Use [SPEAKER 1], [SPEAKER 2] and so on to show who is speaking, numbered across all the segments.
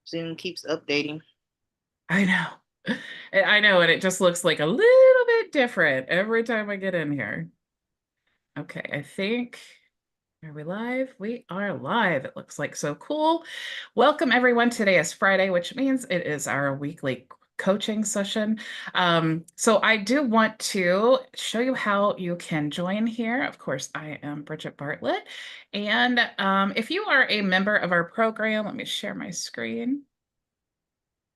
[SPEAKER 1] Zoom keeps updating.
[SPEAKER 2] I know. I know, and it just looks like a little bit different every time I get in here. Okay, I think, are we live? We are live. It looks like so cool. Welcome everyone. Today is Friday, which means it is our weekly coaching session. So I do want to show you how you can join here. Of course, I am Bridget Bartlett. And if you are a member of our program, let me share my screen.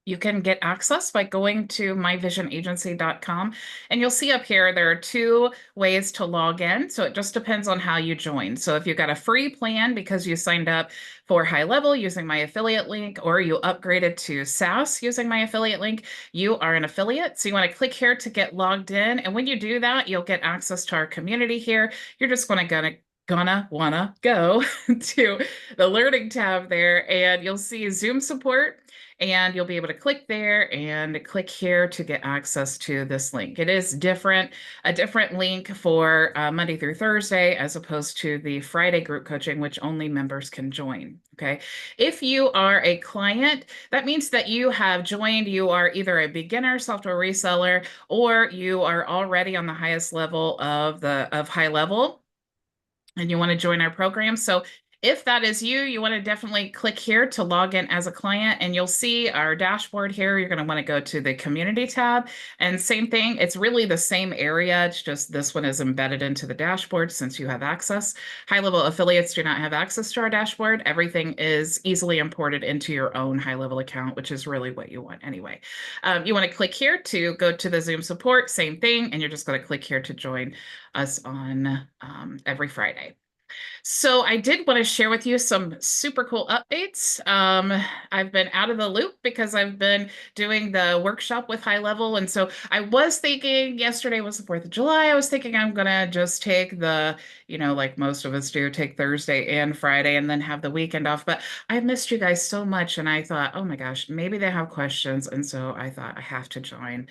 [SPEAKER 2] You can get access by going to myvisionagency.com, and you'll see up here there are two ways to log in. So it just depends on how you join. So if you've got a free plan because you signed up for HighLevel using my affiliate link, or you upgraded to SaaS using my affiliate link, you are an affiliate. So you want to click here to get logged in. And when you do that, you'll get access to our community here. You're just gonna wanna go to the learning tab there, and you'll see Zoom support, and you'll be able to click there and click here to get access to this link. It is a different link for Monday through Thursday as opposed to the Friday group coaching, which only members can join. Okay. If you are a client, that means that you have joined, you are either a beginner software reseller or you are already on the highest level of HighLevel and you want to join our program. So if that is you, you want to definitely click here to log in as a client, and you'll see our dashboard here. You're going to want to go to the community tab, and same thing. It's really the same area. It's just this one is embedded into the dashboard since you have access. HighLevel affiliates do not have access to our dashboard. Everything is easily imported into your own HighLevel account, which is really what you want anyway. You want to click here to go to the Zoom support, same thing, and you're just going to click here to join us on every Friday. So I did want to share with you some super cool updates. I've been out of the loop because I've been doing the workshop with HighLevel. And so I was thinking yesterday was the 4th of July. I was thinking I'm going to just take like most of us do, take Thursday and Friday and then have the weekend off. But I missed you guys so much. And I thought, oh my gosh, maybe they have questions. And so I thought I have to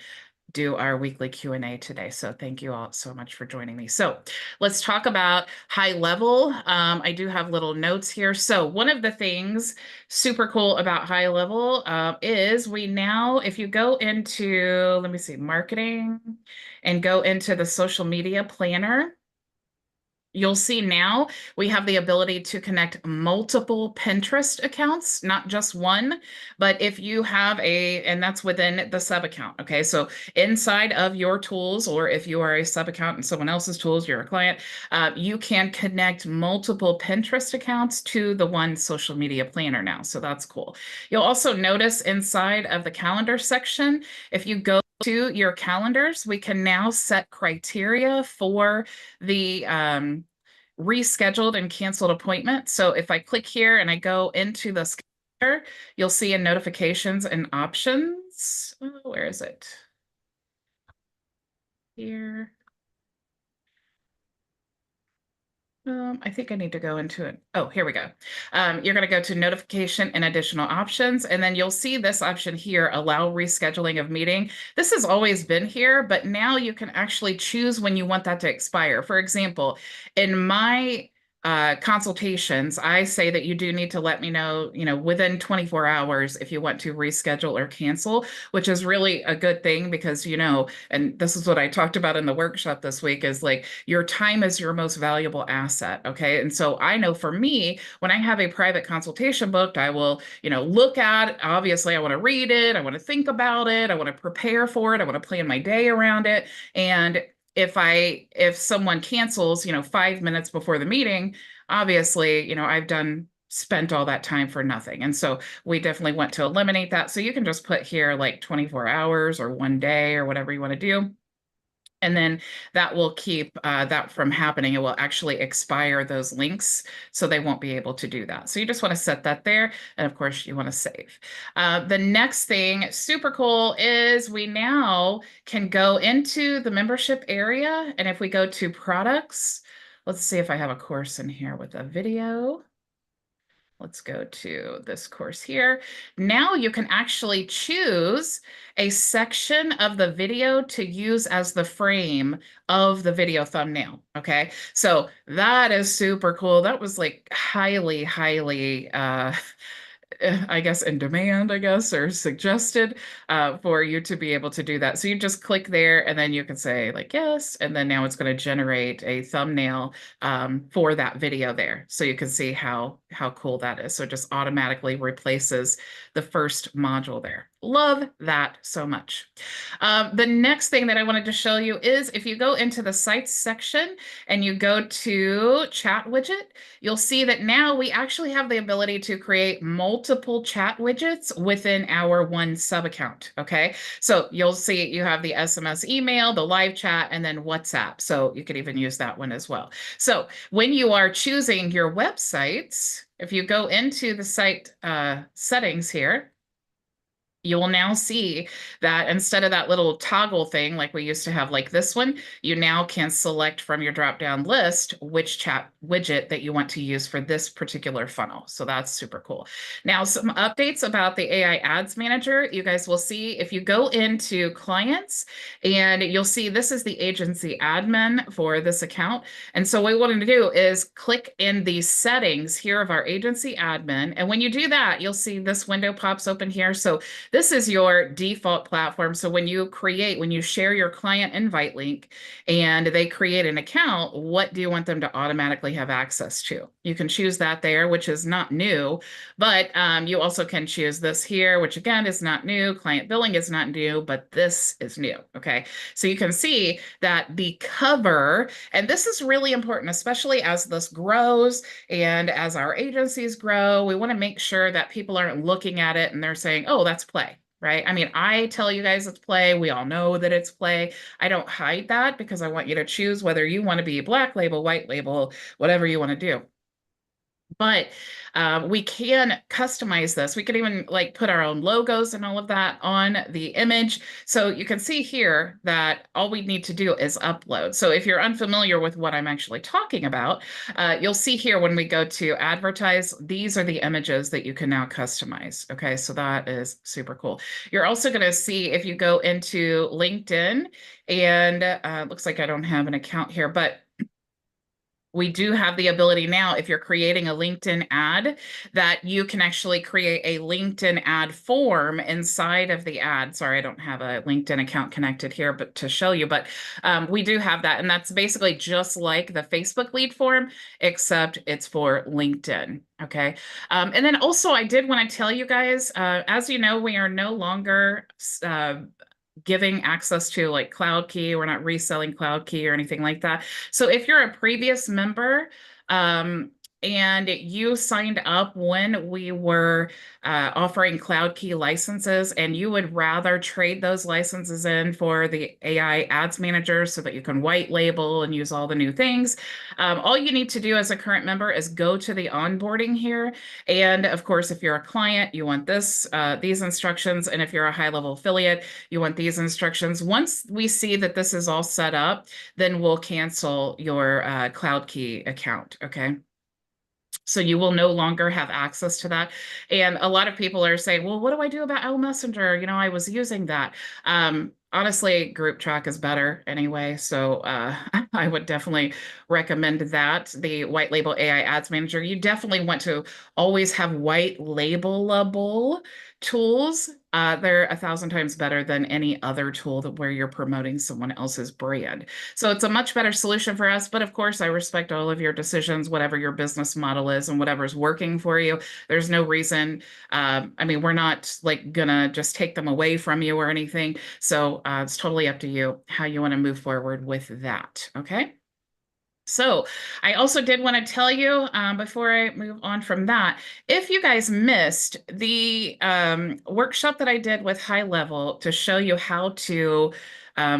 [SPEAKER 2] do our weekly Q&A today. So thank you all so much for joining me. So let's talk about HighLevel. I do have little notes here. So one of the things super cool about HighLevel is we now, if you go into, let me see, marketing and go into the social media planner, you'll see now we have the ability to connect multiple Pinterest accounts, not just one, but if you have and that's within the sub account. Okay. So inside of your tools, or if you are a sub account in someone else's tools, you're a client, you can connect multiple Pinterest accounts to the one social media planner now. So that's cool. You'll also notice inside of the calendar section, if you go to your calendars, we can now set criteria for the rescheduled and canceled appointment. So if I click here and I go into the schedule, you'll see in notifications and options. Oh, where is it? Here. I think I need to go into it. Oh, here we go. You're going to go to notification and additional options, and then you'll see this option here, allow rescheduling of meeting. This has always been here, but now you can actually choose when you want that to expire. For example, in my consultations, I say that you do need to let me know, within 24 hours if you want to reschedule or cancel, which is really a good thing because, and this is what I talked about in the workshop this week, is like your time is your most valuable asset. Okay. And so I know for me, when I have a private consultation booked, I will, look at it. Obviously, I want to read it. I want to think about it. I want to prepare for it. I want to plan my day around it. And if someone cancels, 5 minutes before the meeting, obviously, I've spent all that time for nothing. And so we definitely want to eliminate that. So you can just put here like 24 hours or one day or whatever you want to do. And then that will keep that from happening. It will actually expire those links, so they won't be able to do that. So you just want to set that there. And of course, you want to save. The next thing, super cool, is we now can go into the membership area. And if we go to products, let's see if I have a course in here with a video. Let's go to this course here. Now you can actually choose a section of the video to use as the frame of the video thumbnail. Okay, so that is super cool. That was like highly, highly I guess, in demand, I guess, or suggested for you to be able to do that. So you just click there and then you can say like, yes. And then now it's going to generate a thumbnail for that video there. So you can see how cool that is. So it just automatically replaces the first module there. Love that so much. The next thing that I wanted to show you is if you go into the sites section and you go to chat widget, you'll see that now we actually have the ability to create multiple chat widgets within our one sub account. Okay. So you'll see you have the SMS email, the live chat, and then WhatsApp. So you could even use that one as well. So when you are choosing your websites, if you go into the site settings here, you will now see that instead of that little toggle thing like we used to have like this one, you now can select from your drop-down list which chat widget that you want to use for this particular funnel. So that's super cool. Now, some updates about the AI Ads Manager. You guys will see if you go into clients and you'll see this is the agency admin for this account. And so what we want to do is click in the settings here of our agency admin. And when you do that, you'll see this window pops open here. So this is your default platform. So when you share your client invite link and they create an account, what do you want them to automatically have access to? You can choose that there, which is not new, but you also can choose this here, which again is not new. Client billing is not new, but this is new. Okay. So you can see that the cover, and this is really important, especially as this grows and as our agencies grow, we want to make sure that people aren't looking at it and they're saying, oh, that's play, right? I mean, I tell you guys it's play. We all know that it's play. I don't hide that because I want you to choose whether you want to be black label, white label, whatever you want to do. But we can customize this. We could even like put our own logos and all of that on the image. So you can see here that all we need to do is upload. So if you're unfamiliar with what I'm actually talking about, you'll see here when we go to advertise, these are the images that you can now customize. Okay, so that is super cool. You're also going to see if you go into LinkedIn and looks like I don't have an account here, but we do have the ability now, if you're creating a LinkedIn ad, that you can actually create a LinkedIn ad form inside of the ad. Sorry, I don't have a LinkedIn account connected here, but to show you, but we do have that. And that's basically just like the Facebook lead form, except it's for LinkedIn. Okay. And then also I did want to tell you guys, as you know, we are no longer giving access to like Cloud Key. We're not reselling Cloud Key or anything like that. So if you're a previous member, and you signed up when we were offering Cloud Key licenses, and you would rather trade those licenses in for the AI Ads Manager so that you can white label and use all the new things, all you need to do as a current member is go to the onboarding here. And of course, if you're a client, you want these instructions. And if you're a HighLevel affiliate, you want these instructions. Once we see that this is all set up, then we'll cancel your Cloud Key account, okay? So you will no longer have access to that. And a lot of people are saying, well, what do I do about Owl Messenger? You know, I was using that. Honestly, Group Track is better anyway. So I would definitely recommend that. The White Label AI Ads Manager, you definitely want to always have white labelable tools. They're 1,000 times better than any other tool that where you're promoting someone else's brand. So it's a much better solution for us. But of course, I respect all of your decisions, whatever your business model is and whatever's working for you. There's no reason. I mean, we're not like gonna just take them away from you or anything. So it's totally up to you how you want to move forward with that. Okay. So I also did want to tell you before I move on from that, if you guys missed the workshop that I did with HighLevel to show you how to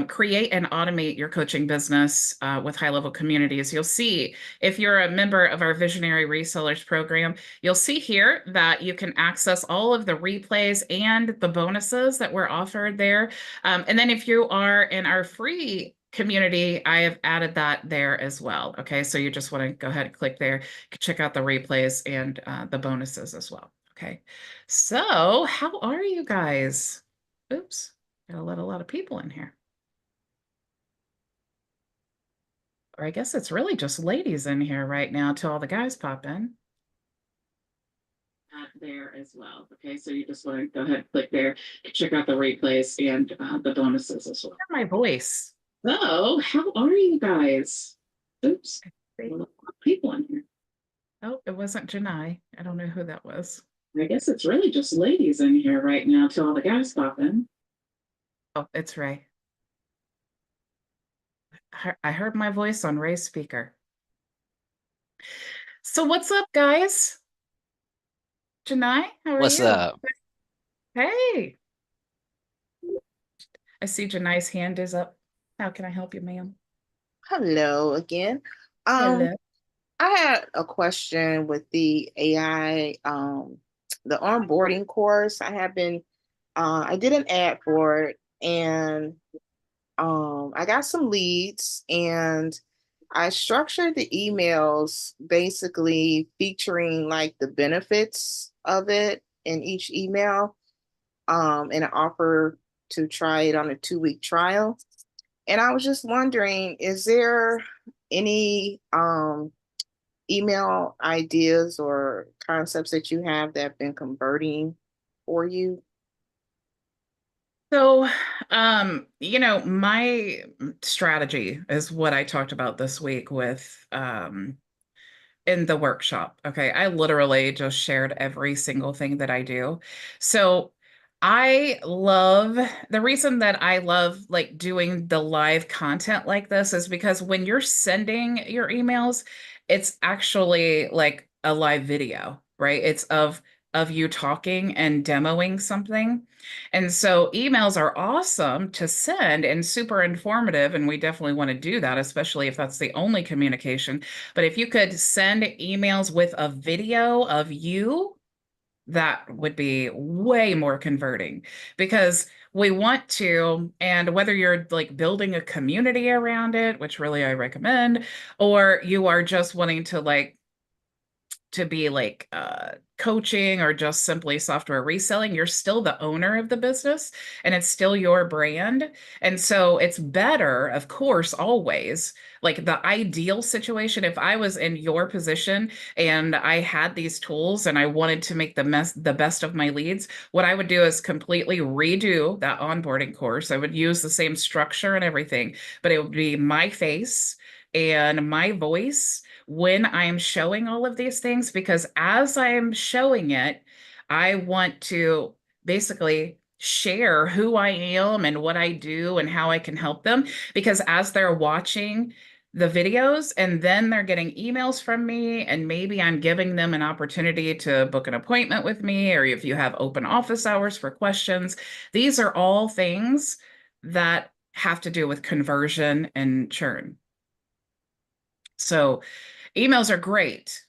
[SPEAKER 2] create and automate your coaching business with HighLevel communities, you'll see if you're a member of our Visionary Resellers program, you'll see here that you can access all of the replays and the bonuses that were offered there. And then if you are in our free community, I have added that there as well. Okay, so you just want to go ahead and click there, check out the replays and the bonuses as well. Okay, so how are you guys? Oops, gotta let a lot of people in here. Or I guess it's really just ladies in here right now till all the guys pop in. there as well. Okay, so you just want to go ahead and click there, check out the replays and the bonuses as well. My voice. So, how are you guys? Oops, a lot of people in here. Oh, it wasn't Janai. I don't know who that was. I guess it's really just ladies in here right now till all the guys pop in. Oh, it's Ray. I heard my voice on Ray's speaker. So what's up, guys? Janai, how are
[SPEAKER 1] What's
[SPEAKER 2] you?
[SPEAKER 1] up?
[SPEAKER 2] Hey, I see Janai's hand is up. How can I help you, ma'am?
[SPEAKER 3] Hello again. Um,
[SPEAKER 2] Hello.
[SPEAKER 3] I had a question with the AI, the onboarding course. I did an ad for it, and I got some leads, and I structured the emails basically featuring like the benefits of it in each email, and an offer to try it on a 2-week trial. And I was just wondering, is there any email ideas or concepts that you have that have been converting for you?
[SPEAKER 2] So, my strategy is what I talked about this week with in the workshop. Okay. I literally just shared every single thing that I do. So I love the reason that I love like doing the live content like this is because when you're sending your emails, it's actually like a live video, right? It's of you talking and demoing something. And so emails are awesome to send and super informative. And we definitely want to do that, especially if that's the only communication. But if you could send emails with a video of you, that would be way more converting because we want to, and whether you're like building a community around it, which really I recommend, or you are just wanting to like to be like coaching or just simply software reselling, you're still the owner of the business and it's still your brand. And so it's better, of course, always like the ideal situation. If I was in your position and I had these tools and I wanted to make the best of my leads, what I would do is completely redo that onboarding course. I would use the same structure and everything, but it would be my face and my voice when I'm showing all of these things, because as I'm showing it, I want to basically share who I am and what I do and how I can help them. Because as they're watching the videos and then they're getting emails from me, and maybe I'm giving them an opportunity to book an appointment with me, or if you have open office hours for questions, these are all things that have to do with conversion and churn. So emails are great,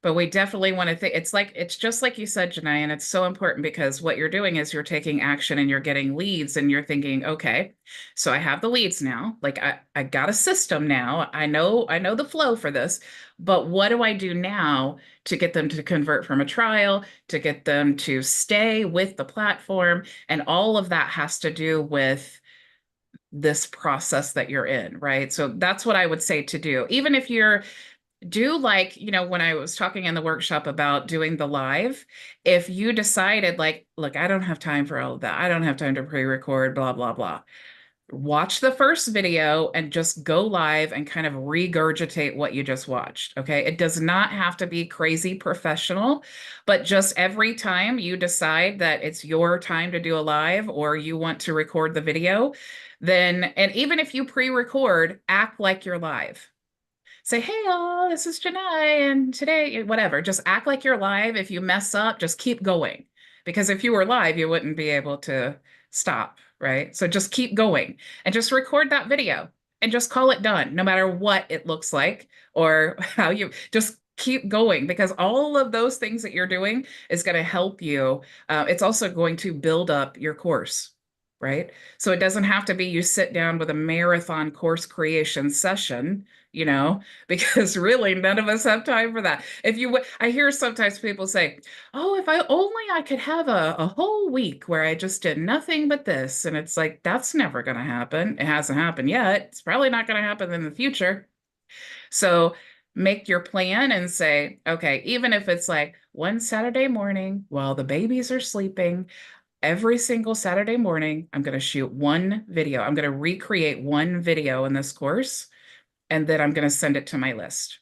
[SPEAKER 2] but we definitely want to think it's just like you said, Janai, and it's so important because what you're doing is you're taking action and you're getting leads and you're thinking, okay, so I have the leads now. Like I got a system now. I know the flow for this, but what do I do now to get them to convert from a trial, to get them to stay with the platform? And all of that has to do with this process that you're in, right? So that's what I would say to do. Even if you're do like, when I was talking in the workshop about doing the live, if you decided like, look, I don't have time for all of that. I don't have time to pre-record, blah, blah, blah. Watch the first video and just go live and kind of regurgitate what you just watched. Okay. It does not have to be crazy professional, but just every time you decide that it's your time to do a live or you want to record the video, then, and even if you pre-record, act like you're live. Say, hey, all, this is Janai, and today, whatever, just act like you're live. If you mess up, just keep going. Because if you were live, you wouldn't be able to stop, right? So just keep going and just record that video and just call it done, no matter what it looks like or how you just keep going, because all of those things that you're doing is going to help you. It's also going to build up your course. Right. So it doesn't have to be you sit down with a marathon course creation session, because really none of us have time for that. I hear sometimes people say, oh, if I could have a whole week where I just did nothing but this. And it's like, that's never going to happen. It hasn't happened yet. It's probably not going to happen in the future. So make your plan and say, okay, even if it's like one Saturday morning while the babies are sleeping. Every single Saturday morning, I'm going to shoot one video. I'm going to recreate one video in this course, and then I'm going to send it to my list.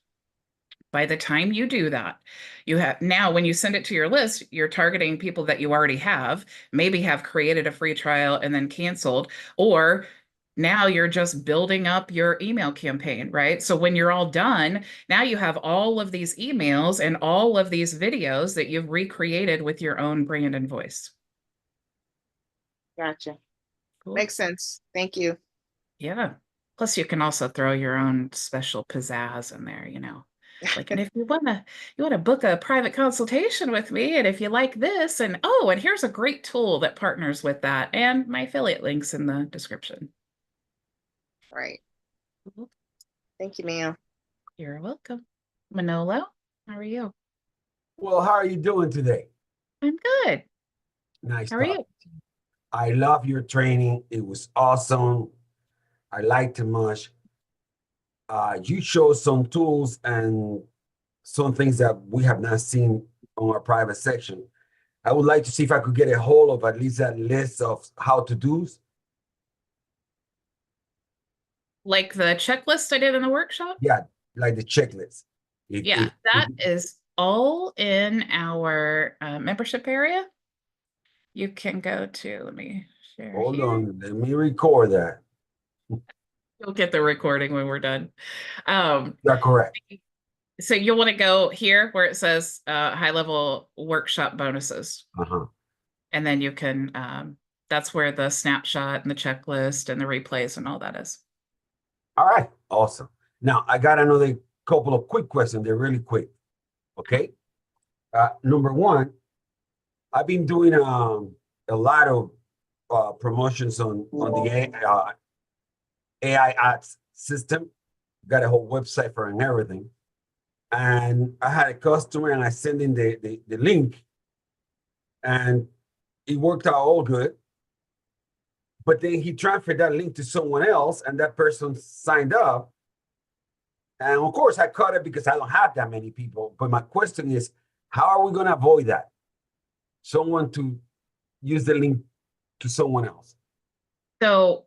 [SPEAKER 2] By the time you do that, you have now when you send it to your list, you're targeting people that you already have, maybe have created a free trial and then canceled, or now you're just building up your email campaign, right? So when you're all done, now you have all of these emails and all of these videos that you've recreated with your own brand and voice.
[SPEAKER 3] Gotcha.
[SPEAKER 2] Cool.
[SPEAKER 3] Makes sense. Thank you.
[SPEAKER 2] Yeah. Plus, you can also throw your own special pizzazz in there, you know. Like, and if you wanna book a private consultation with me, and if you like this, and oh, and here's a great tool that partners with that, and my affiliate links in the description.
[SPEAKER 3] Right.
[SPEAKER 2] Mhm.
[SPEAKER 3] Thank you, ma'am.
[SPEAKER 2] You're welcome. Manolo, how are you?
[SPEAKER 1] Well, how are you doing today?
[SPEAKER 2] I'm good.
[SPEAKER 1] Nice
[SPEAKER 2] How are
[SPEAKER 1] talking.
[SPEAKER 2] you?
[SPEAKER 1] I love your training. It was awesome. I liked it much. You showed some tools and some things that we have not seen on our private section. I would like to see if I could get a hold of at least that list of how to do's.
[SPEAKER 2] Like the checklist I did in the workshop?
[SPEAKER 1] Yeah, like the checklist.
[SPEAKER 2] Yeah, that is all in our membership area. You can go to, let me share
[SPEAKER 1] Hold
[SPEAKER 2] here.
[SPEAKER 1] on, let me record that.
[SPEAKER 2] You'll get the recording when we're done. Um,
[SPEAKER 1] You're correct.
[SPEAKER 2] so you'll want to go here where it says high level workshop bonuses.
[SPEAKER 1] Uh-huh.
[SPEAKER 2] And then you can, that's where the snapshot and the checklist and the replays and all that is.
[SPEAKER 1] All right, awesome. Now I got another couple of quick questions. They're really quick. Okay. Number one, I've been doing a lot of promotions on the AI ads system. Got a whole website for it and everything. And I had a customer and I sent in the link and it worked out all good. But then he transferred that link to someone else and that person signed up. And of course, I caught it because I don't have that many people. But my question is, how are we going to avoid that? Someone to use the link to someone else.
[SPEAKER 2] So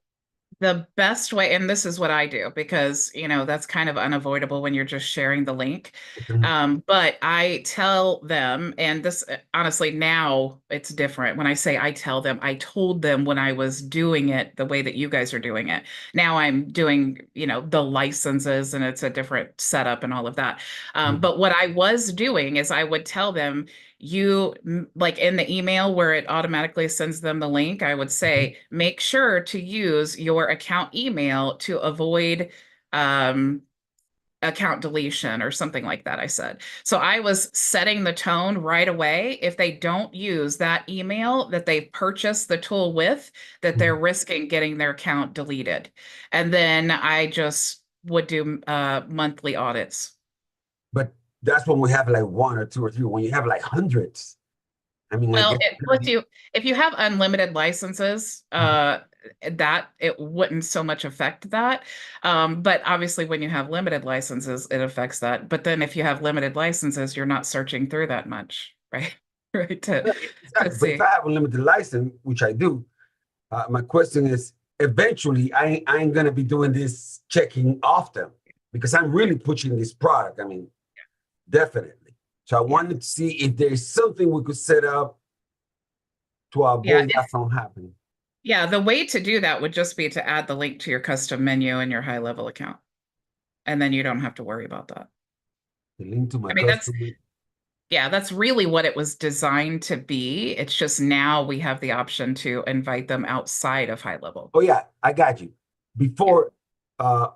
[SPEAKER 2] the best way, and this is what I do because, that's kind of unavoidable when you're just sharing the link.
[SPEAKER 1] Mhm.
[SPEAKER 2] But I tell them, and this honestly, now it's different. When I say I tell them, I told them when I was doing it the way that you guys are doing it. Now I'm doing, the licenses and it's a different setup and all of that.
[SPEAKER 1] Mhm.
[SPEAKER 2] But what I was doing is I would tell them, like in the email where it automatically sends them the link, I would say, make sure to use your account email to avoid account deletion or something like that, I said. So I was setting the tone right away. If they don't use that email that they purchased the tool with, that they're
[SPEAKER 1] Mhm.
[SPEAKER 2] risking getting their account deleted. And then I just would do monthly audits.
[SPEAKER 1] But that's when we have like one or two or three. When you have like hundreds, I mean, I
[SPEAKER 2] Well,
[SPEAKER 1] guess
[SPEAKER 2] it puts you, if you have unlimited licenses, that it wouldn't so much affect that. But obviously when you have limited licenses, it affects that. But then if you have limited licenses, you're not searching through that much, right? Right, to
[SPEAKER 1] yeah,
[SPEAKER 2] to
[SPEAKER 1] exactly. But if
[SPEAKER 2] see.
[SPEAKER 1] I have a limited license, which I do, my question is, eventually, I ain't gonna be doing this checking often because I'm really pushing this product. I mean, definitely. So I
[SPEAKER 2] Yeah.
[SPEAKER 1] wanted to see if there's something we could set up to
[SPEAKER 2] Yeah.
[SPEAKER 1] avoid that from happening.
[SPEAKER 2] Yeah. The way to do that would just be to add the link to your custom menu in your high level account. And then you don't have to worry about that.
[SPEAKER 1] The link to my
[SPEAKER 2] I mean,
[SPEAKER 1] customer.
[SPEAKER 2] yeah, that's really what it was designed to be. It's just now we have the option to invite them outside of high level.
[SPEAKER 1] Oh yeah, I got you.
[SPEAKER 2] Yeah.
[SPEAKER 1] Before, uh,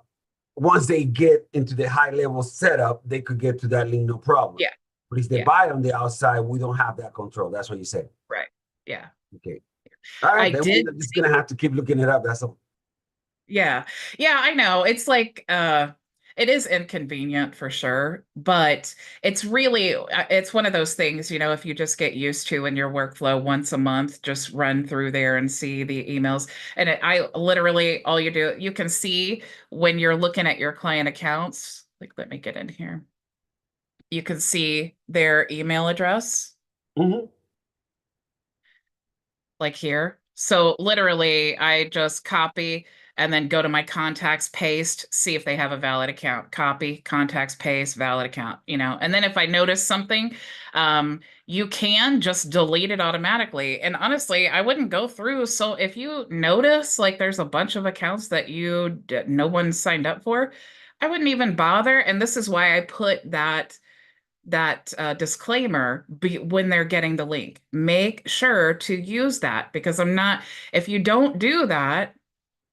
[SPEAKER 1] once they get into the high level setup, they could get to that link no problem.
[SPEAKER 2] Yeah.
[SPEAKER 1] But if they
[SPEAKER 2] Yeah.
[SPEAKER 1] buy on the outside, we don't have that control. That's what you said.
[SPEAKER 2] Right. Yeah.
[SPEAKER 1] Okay. All right,
[SPEAKER 2] I
[SPEAKER 1] then
[SPEAKER 2] did.
[SPEAKER 1] we're just gonna have to keep looking it up. That's all.
[SPEAKER 2] Yeah. Yeah, I know. It's like it is inconvenient for sure, but it's really it's one of those things, if you just get used to in your workflow once a month, just run through there and see the emails. And I literally all you do, you can see when you're looking at your client accounts. Like let me get in here. you can see their email address,
[SPEAKER 1] Mhm.
[SPEAKER 2] like here. So literally, I just copy and then go to my contacts, paste, see if they have a valid account. Copy, contacts, paste, valid account, And then if I notice something, you can just delete it automatically. And honestly, I wouldn't go through. So if you notice like there's a bunch of accounts that no one signed up for, I wouldn't even bother. And this is why I put that disclaimer when they're getting the link. Make sure to use that, because if you don't do that,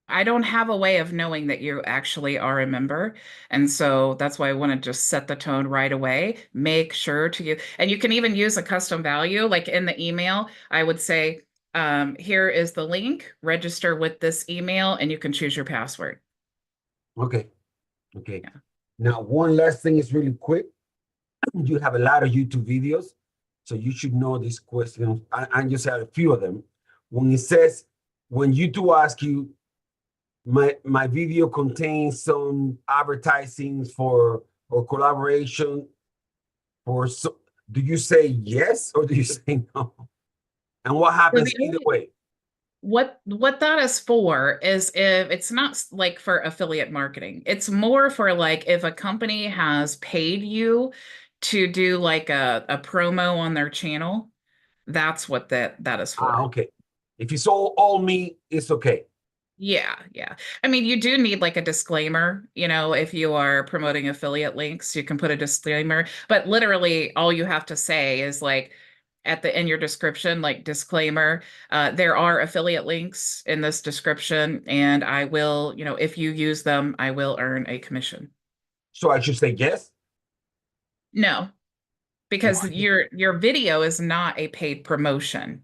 [SPEAKER 2] I don't have a way of knowing that you actually are a member. And so that's why I want to just set the tone right away. Make sure to use, and you can even use a custom value. Like in the email, I would say, here is the link, register with this email, and you can choose your password.
[SPEAKER 1] Okay. Okay.
[SPEAKER 2] Yeah.
[SPEAKER 1] Now, one last thing is really quick. You have a lot of YouTube videos, so you should know these questions. I just have a few of them. When it says, when YouTube ask you, my video contains some advertising for or collaboration for, so do you say yes or do you say no? And what
[SPEAKER 2] So
[SPEAKER 1] happens
[SPEAKER 2] the
[SPEAKER 1] either
[SPEAKER 2] only
[SPEAKER 1] way?
[SPEAKER 2] what that is for is if it's not like for affiliate marketing. It's more for like if a company has paid you to do like a promo on their channel, that's what that is
[SPEAKER 1] Ah,
[SPEAKER 2] for.
[SPEAKER 1] okay. If it's all me, it's okay.
[SPEAKER 2] Yeah, yeah. I mean, you do need like a disclaimer, if you are promoting affiliate links, you can put a disclaimer, but literally all you have to say is like in your description, like disclaimer, there are affiliate links in this description, and I will, if you use them, I will earn a commission.
[SPEAKER 1] So I should say yes?
[SPEAKER 2] No, because
[SPEAKER 1] Why?
[SPEAKER 2] your video is not a paid promotion.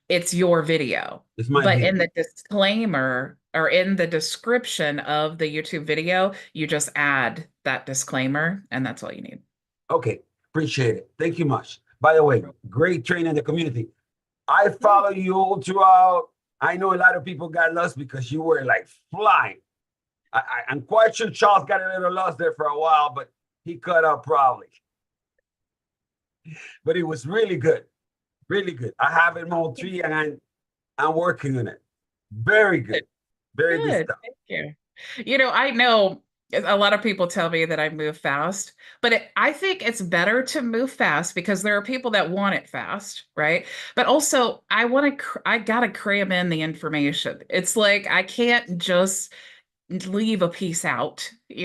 [SPEAKER 2] It's your video.
[SPEAKER 1] It's my
[SPEAKER 2] But
[SPEAKER 1] video.
[SPEAKER 2] in the disclaimer or in the description of the YouTube video, you just add that disclaimer, and that's all you need.
[SPEAKER 1] Okay, appreciate it. Thank you much. By the way, great training in the community. I
[SPEAKER 2] Yeah.
[SPEAKER 1] follow you all throughout. I know a lot of people got lost because you were like flying. I'm quite sure Charles got a little lost there for a while, but he caught up probably. But it was really good, really good. I have it all three, and I'm working on it. Very good, very good
[SPEAKER 2] Good.
[SPEAKER 1] stuff.
[SPEAKER 2] Thank you. I know a lot of people tell me that I move fast, but I think it's better to move fast because there are people that want it fast, right? But also, I gotta cram in the information. It's like I can't just leave a piece out, But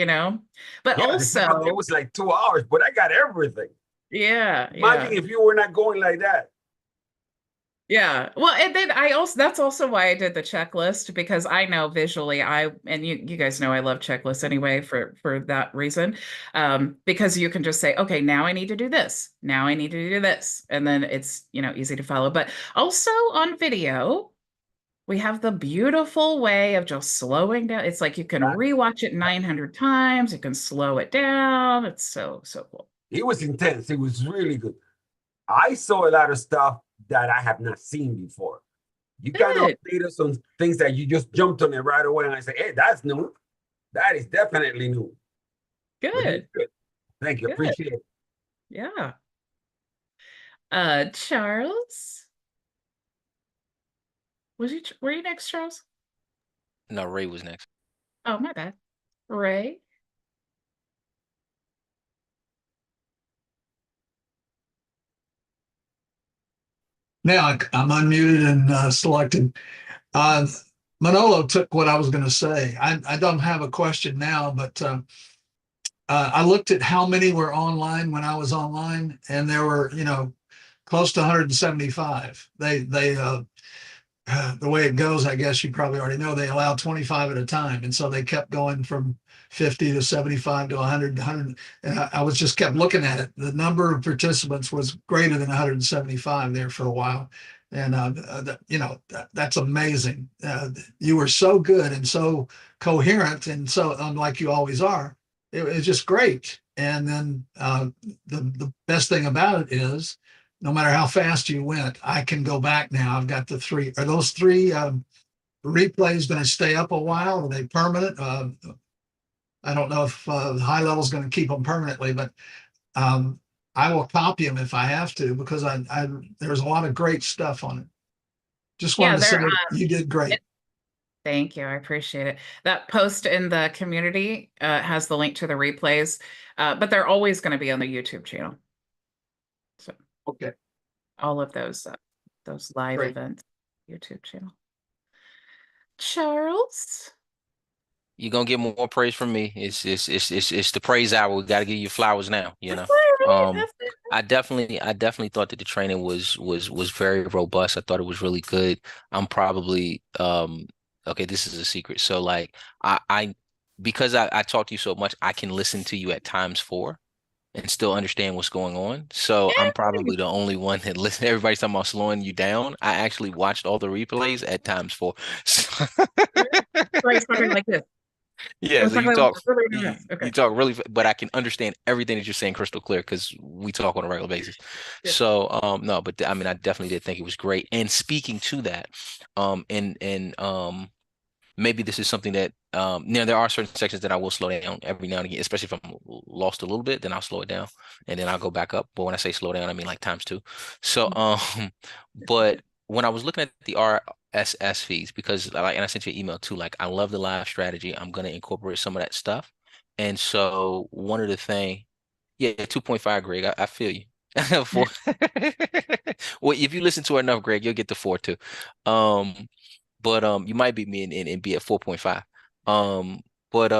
[SPEAKER 1] Yeah, this is what it
[SPEAKER 2] also,
[SPEAKER 1] was like 2 hours, but I got everything.
[SPEAKER 2] yeah,
[SPEAKER 1] Imagine
[SPEAKER 2] yeah.
[SPEAKER 1] if you were not going like that.
[SPEAKER 2] Yeah. Well, and then that's also why I did the checklist, because I know visually and you guys know I love checklists anyway for that reason. Because you can just say, okay, now I need to do this. Now I need to do this. And then it's, easy to follow. But also on video, we have the beautiful way of just slowing down. It's like you can
[SPEAKER 1] That-
[SPEAKER 2] rewatch it 900 times, you can slow it down. It's so cool.
[SPEAKER 1] It was intense. It was really good. I saw a lot of stuff that I have not seen before. You kind of
[SPEAKER 2] Good.
[SPEAKER 1] update us on things that you just jumped on it right away, and I say, "Hey, that's new. That is definitely new." But it was
[SPEAKER 2] Good.
[SPEAKER 1] good. Thank you.
[SPEAKER 2] Good.
[SPEAKER 1] Appreciate it.
[SPEAKER 2] Yeah. Charles? Were you next, Charles?
[SPEAKER 4] No, Ray was next.
[SPEAKER 2] Oh, my bad. Ray?
[SPEAKER 5] Now I'm unmuted and selected. Uh, Manolo took what I was going to say. I don't have a question now, but I looked at how many were online when I was online, and there were, close to 175. The way it goes, I guess you probably already know, they allow 25 at a time. And so they kept going from 50 to 75 to 100, 100. And I was just kept looking at it. The number of participants was greater than 175 there for a while. And, that's amazing. You were so good and so coherent and so unlike you always are. It was just great. And then the best thing about it is, no matter how fast you went, I can go back now. I've got the three. Are those three replays going to stay up a while? Are they permanent? I don't know if HighLevel is going to keep them permanently, but I will copy them if I have to, because there's a lot of great stuff on it. Just wanted
[SPEAKER 2] Yeah,
[SPEAKER 5] to say
[SPEAKER 2] they're
[SPEAKER 5] you did great.
[SPEAKER 2] thank you. I appreciate it. That post in the community has the link to the replays, but they're always going to be on the YouTube channel. So
[SPEAKER 5] Okay,
[SPEAKER 2] all of those live
[SPEAKER 5] great.
[SPEAKER 2] events, YouTube channel. Charles?
[SPEAKER 4] You're gonna get more praise from me. It's the praise hour. We got to give you flowers now. You know.
[SPEAKER 2] All right,
[SPEAKER 4] Um,
[SPEAKER 2] that's it.
[SPEAKER 4] I definitely thought that the training was very robust. I thought it was really good. I'm probably okay, this is a secret. So like I because I talk to you so much, I can listen to you at times 4 and still understand what's going on. So I'm
[SPEAKER 2] Yay!
[SPEAKER 4] probably the only one that listen. Everybody's talking about slowing you down. I actually watched all the replays at times 4. So
[SPEAKER 2] Right, something like this.
[SPEAKER 4] yeah, so
[SPEAKER 2] Something like this.
[SPEAKER 4] you
[SPEAKER 2] Okay.
[SPEAKER 4] talk really, but I can understand everything that you're saying crystal clear because we talk on a regular basis.
[SPEAKER 2] Yeah.
[SPEAKER 4] So no, but I mean I definitely did think it was great. And speaking to that, and maybe this is something that there are certain sections that I will slow down every now and again, especially if I'm lost a little bit, then I'll slow it down and then I'll go back up. But when I say slow down, I mean like times 2. So but when I was looking at the RSS feeds, because like, and I sent you an email too, like I love the live strategy. I'm gonna incorporate some of that stuff. And so one of the thing, yeah, 2.5, Greg, I feel you. For well, if you listen to it enough, Greg, you'll get to 4 too. Um, but you might beat me and be at 4.5. Um, but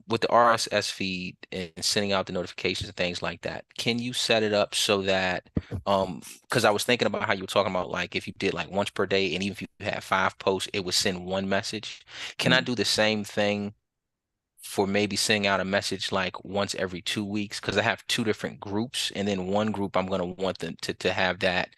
[SPEAKER 4] with the RSS feed and sending out the notifications and things like that, can you set it up so that because I was thinking about how you were talking about like if you did like once per day and even if you had 5 posts, it would send one message. Can I do the same thing for maybe sending out a message like once every 2 weeks? Because I have 2 different groups, and then one group I'm going to want them to have that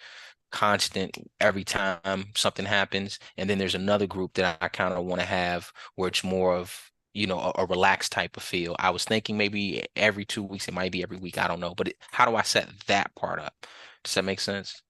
[SPEAKER 4] constant every time something happens, and then there's another group that I kind of want to have where it's more of a relaxed type of feel. I was thinking maybe every 2 weeks, it might be every week, I don't know, but how do I set that part up? Does that make sense?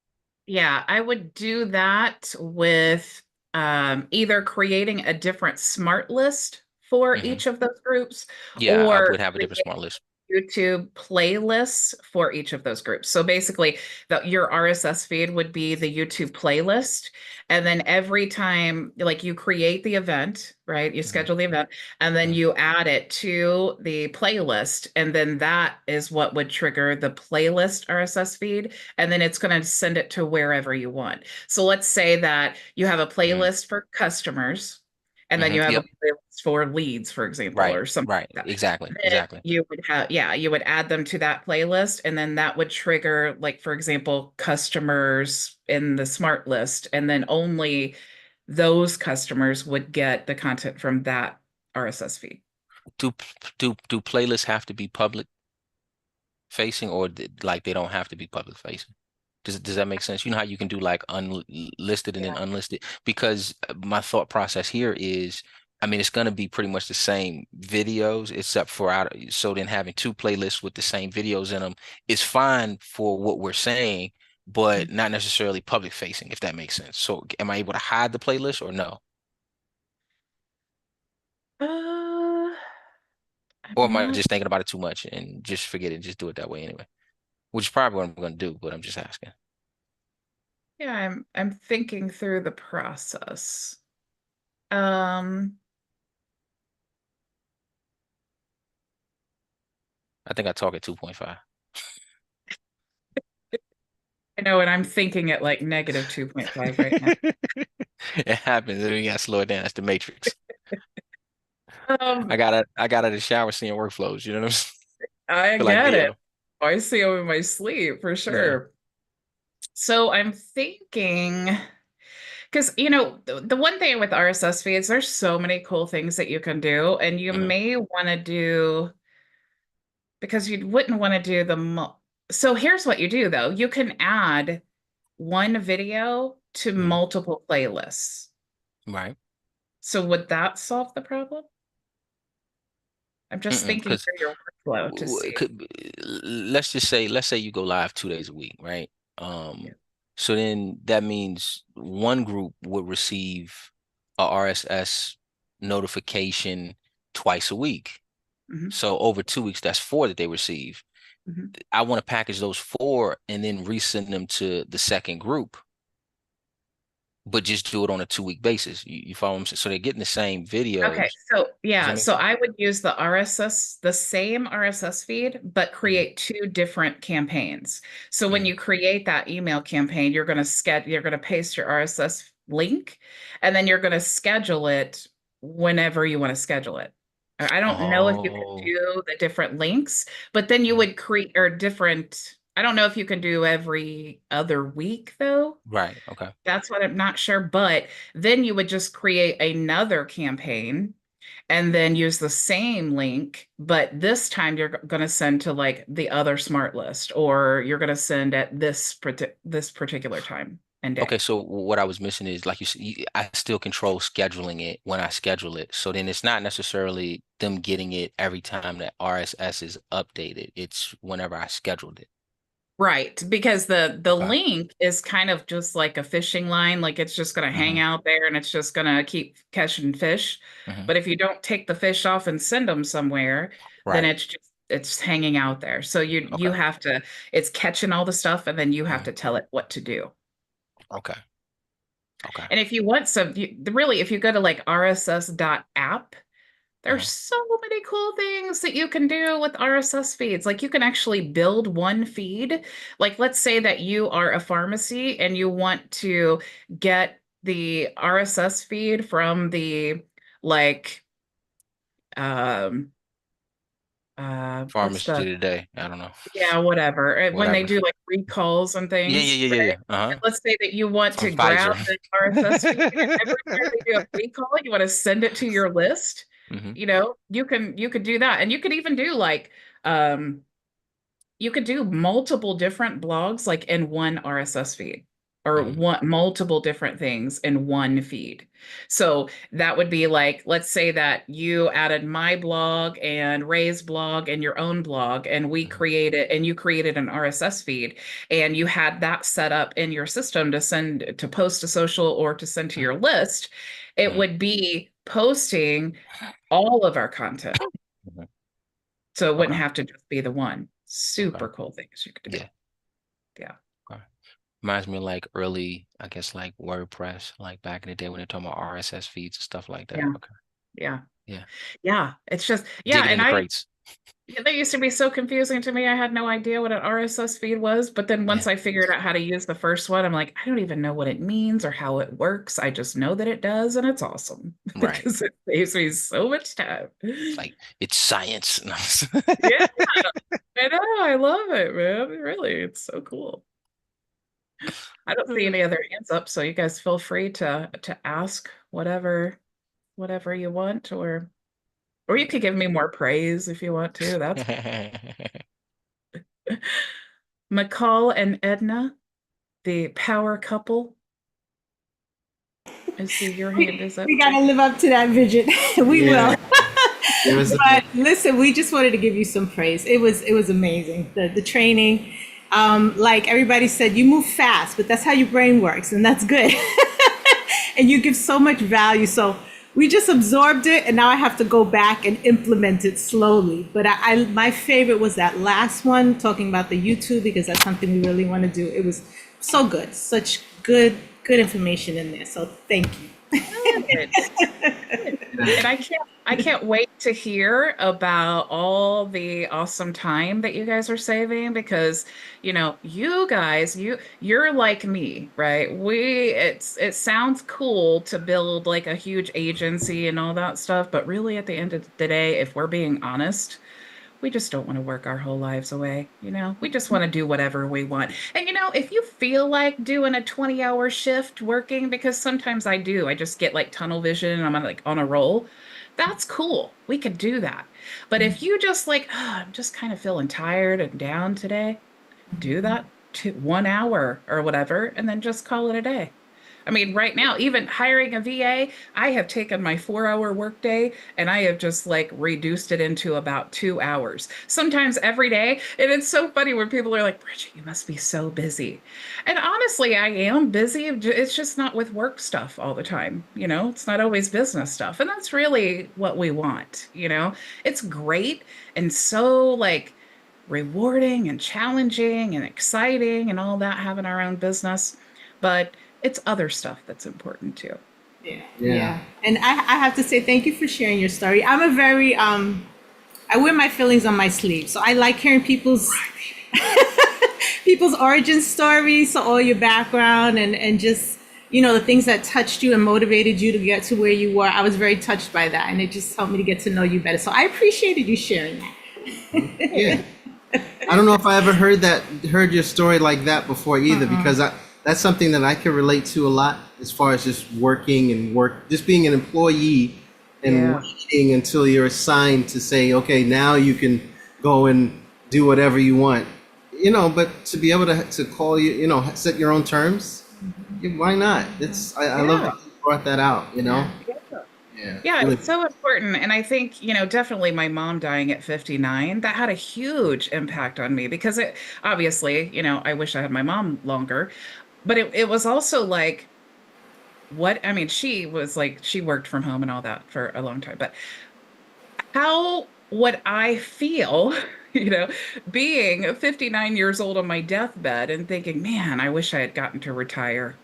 [SPEAKER 2] Yeah, I would do that with either creating a different smart list for
[SPEAKER 4] Hmm.
[SPEAKER 2] each of those groups
[SPEAKER 4] Yeah, I
[SPEAKER 2] or
[SPEAKER 4] would have a different smart list.
[SPEAKER 2] YouTube playlists for each of those groups. So basically, your RSS feed would be the YouTube playlist. And then every time, like you create the event, right? You
[SPEAKER 4] Hmm.
[SPEAKER 2] schedule the event, and then
[SPEAKER 4] Hmm.
[SPEAKER 2] you add it to the playlist. And then that is what would trigger the playlist RSS feed. And then it's going to send it to wherever you want. So let's say that you have a
[SPEAKER 4] Hmm.
[SPEAKER 2] playlist for customers, and then you have a
[SPEAKER 4] Yep.
[SPEAKER 2] playlist for leads, for example,
[SPEAKER 4] Right.
[SPEAKER 2] or something
[SPEAKER 4] Right.
[SPEAKER 2] like that.
[SPEAKER 4] Exactly.
[SPEAKER 2] Then
[SPEAKER 4] Exactly.
[SPEAKER 2] you would have, yeah, you would add them to that playlist, and then that would trigger, like, for example, customers in the smart list, and then only those customers would get the content from that RSS feed.
[SPEAKER 4] Do do playlists have to be public facing, or like they don't have to be public facing? Does that make sense? You know how you can do like unlisted and then
[SPEAKER 2] Yeah.
[SPEAKER 4] unlisted? Because my thought process here is, I mean, it's going to be pretty much the same videos, except for so then having 2 playlists with the same videos in them is fine for what we're saying, but not necessarily public facing, if that makes sense. So am I able to hide the playlist or no?
[SPEAKER 2] Uh,
[SPEAKER 4] Or
[SPEAKER 2] I'm
[SPEAKER 4] am I
[SPEAKER 2] not,
[SPEAKER 4] just thinking about it too much and just forget it and just do it that way anyway? Which is probably what I'm going to do, but I'm just asking.
[SPEAKER 2] yeah, I'm thinking through the process. Um,
[SPEAKER 4] I think I talk at 2.5.
[SPEAKER 2] I know, and I'm thinking at like negative 2.5 right now.
[SPEAKER 4] It happens. You gotta slow it down. That's the matrix.
[SPEAKER 2] Um,
[SPEAKER 4] I got out of the shower seeing workflows. You know what I'm saying?
[SPEAKER 2] I
[SPEAKER 4] Feel like
[SPEAKER 2] get it.
[SPEAKER 4] Neo.
[SPEAKER 2] I see them in my sleep for
[SPEAKER 4] Yeah.
[SPEAKER 2] sure. So I'm thinking, because the one thing with RSS feeds, there's so many cool things that you can do, and you
[SPEAKER 4] Hmm.
[SPEAKER 2] may want to do because you wouldn't want to do the so here's what you do though. You can add one video to
[SPEAKER 4] Hmm.
[SPEAKER 2] multiple playlists.
[SPEAKER 4] Right.
[SPEAKER 2] So would that solve the problem? I'm just thinking
[SPEAKER 4] Because
[SPEAKER 2] through your workflow to see.
[SPEAKER 4] let's say you go live 2 days a week, right?
[SPEAKER 2] Yeah.
[SPEAKER 4] So then that means one group would receive a RSS notification twice a week.
[SPEAKER 2] Mhm,
[SPEAKER 4] So over 2 weeks, that's 4 that they receive. I want to package those 4 and then resend them to the second group, but just do it on a 2-week basis. You follow what I'm saying? So they're getting the same videos.
[SPEAKER 2] Okay, so
[SPEAKER 4] Does
[SPEAKER 2] yeah,
[SPEAKER 4] that make
[SPEAKER 2] so
[SPEAKER 4] sense?
[SPEAKER 2] I would use the same RSS feed, but create 2 different campaigns. So when
[SPEAKER 4] Mhm.
[SPEAKER 2] you create that email campaign, you're going to paste your RSS link, and then you're going to schedule it whenever you want to schedule it. I don't know if you can
[SPEAKER 4] Oh,
[SPEAKER 2] do the different links, but then you would create or different. I don't know if you can do every other week though.
[SPEAKER 4] right. Okay.
[SPEAKER 2] That's what I'm not sure, but then you would just create another campaign and then use the same link, but this time you're going to send to like the other smart list, or you're going to send at this particular time and
[SPEAKER 4] Okay,
[SPEAKER 2] day.
[SPEAKER 4] so what I was missing is, like you said, I still control scheduling it when I schedule it. So then it's not necessarily them getting it every time that RSS is updated. It's whenever I scheduled it.
[SPEAKER 2] Right, because the
[SPEAKER 4] Okay.
[SPEAKER 2] link is kind of just like a fishing line, like it's just going to hang
[SPEAKER 4] Hmm.
[SPEAKER 2] out there and it's just going to keep catching fish.
[SPEAKER 4] Hmm.
[SPEAKER 2] But if you don't take the fish off and send them somewhere, then
[SPEAKER 4] Right.
[SPEAKER 2] it's hanging out there. So you
[SPEAKER 4] Okay.
[SPEAKER 2] have to it's catching all the stuff and then you have
[SPEAKER 4] Hmm.
[SPEAKER 2] to tell it what to do.
[SPEAKER 4] Okay. Okay.
[SPEAKER 2] And if you want some, really, if you go to like rss.app, there's
[SPEAKER 4] Hmm.
[SPEAKER 2] so many cool things that you can do with RSS feeds. Like you can actually build one feed. Like let's say that you are a pharmacy and you want to get the RSS feed from the like um what's
[SPEAKER 4] Pharmacy
[SPEAKER 2] the
[SPEAKER 4] today. I don't know.
[SPEAKER 2] yeah, whatever. When they
[SPEAKER 4] Whatever.
[SPEAKER 2] do like recalls and
[SPEAKER 4] Yeah, yeah,
[SPEAKER 2] things,
[SPEAKER 4] yeah, yeah,
[SPEAKER 2] right?
[SPEAKER 4] yeah. Uh-huh.
[SPEAKER 2] And let's say that you want
[SPEAKER 4] From
[SPEAKER 2] to grab
[SPEAKER 4] Pfizer.
[SPEAKER 2] the RSS feed and every time they do a recall, you want to send it to your list.
[SPEAKER 4] Hmm.
[SPEAKER 2] You could do that. And you could even do like um you could do multiple different blogs like in one RSS feed or
[SPEAKER 4] Hmm.
[SPEAKER 2] one multiple different things in one feed. So that would be like, let's say that you added my blog and Ray's blog and your own blog, and you created an RSS feed and you had that set up in your system to post to social or to send to your list. It
[SPEAKER 4] Hmm.
[SPEAKER 2] would be posting all of our content.
[SPEAKER 4] Hmm.
[SPEAKER 2] So it wouldn't
[SPEAKER 4] Okay.
[SPEAKER 2] have to just be the one.
[SPEAKER 4] Okay.
[SPEAKER 2] Super cool things you could do.
[SPEAKER 4] Yeah.
[SPEAKER 2] Yeah.
[SPEAKER 4] Okay. Reminds me of like early, I guess, like WordPress, like back in the day when they're talking about RSS feeds and stuff like that.
[SPEAKER 2] Yeah.
[SPEAKER 4] Okay.
[SPEAKER 2] Yeah.
[SPEAKER 4] Yeah.
[SPEAKER 2] Yeah. It's just, yeah.
[SPEAKER 4] Digging in
[SPEAKER 2] And
[SPEAKER 4] the crates.
[SPEAKER 2] they used to be so confusing to me. I had no idea what an RSS feed was. But then once
[SPEAKER 4] Yeah.
[SPEAKER 2] I figured out how to use the first one, I'm like, I don't even know what it means or how it works. I just know that it does. And it's awesome
[SPEAKER 4] Right.
[SPEAKER 2] because it saves me so much time.
[SPEAKER 4] It's like it's science.
[SPEAKER 2] Yeah. I know. I love it, man. Really. It's so cool. I don't see any other hands up, so you guys feel free to ask whatever you want, or you could give me more praise if you want to. That's McCall and Edna, the power couple. I see your hand is up.
[SPEAKER 6] We gotta live up to that, Bridget. We will.
[SPEAKER 7] Yeah, it was
[SPEAKER 6] But listen, we just wanted to give you some praise. It was amazing. The training, like everybody said, you move fast, but that's how your brain works, and that's good. And you give so much value. So we just absorbed it, and now I have to go back and implement it slowly. But my favorite was that last one, talking about the YouTube, because that's something we really want to do. It was so good, such good information in there. So thank you.
[SPEAKER 2] Good. And I can't wait to hear about all the awesome time that you guys are saving because you guys you're like me, right? It sounds cool to build like a huge agency and all that stuff, but really at the end of the day, if we're being honest, we just don't want to work our whole lives away. We just want to do whatever we want. And if you feel like doing a 20-hour shift working, because sometimes I do, I just get like tunnel vision and I'm like on a roll. That's cool. We could do that. But if you just like, I'm just kind of feeling tired and down today, do that 1 hour or whatever, and then just call it a day. I mean, right now, even hiring a VA, I have taken my 4-hour workday and I have just like reduced it into about 2 hours, sometimes every day. And it's so funny when people are like, Bridget, you must be so busy. And honestly, I am busy. It's just not with work stuff all the time. It's not always business stuff. And that's really what we want. It's great and so like rewarding and challenging and exciting and all that, having our own business, but it's other stuff that's important too.
[SPEAKER 6] Yeah. And I have to say thank you for sharing your story. I'm a very I wear my feelings on my sleeve. So I like hearing people's people's origin stories, so all your background and just, you know, the things that touched you and motivated you to get to where you were. I was very touched by that, and it just helped me to get to know you better. So I appreciated you sharing that.
[SPEAKER 7] Yeah. I don't know if I ever heard your story like that before either, because that's something that I can relate to a lot as far as just just being an employee and waiting until you're assigned to say, okay, now you can go and do whatever you want, you know, but to be able to call you, you know, set your own terms, why not? I love that you brought that out, you know?
[SPEAKER 2] Yeah,
[SPEAKER 7] Really.
[SPEAKER 2] it's so important. And I think, you know, definitely my mom dying at 59, that had a huge impact on me because it obviously, you know, I wish I had my mom longer, but it was also like, I mean, she was like, she worked from home and all that for a long time, but how would I feel, you know, being 59 years old on my deathbed and thinking, man, I wish I had gotten to retire,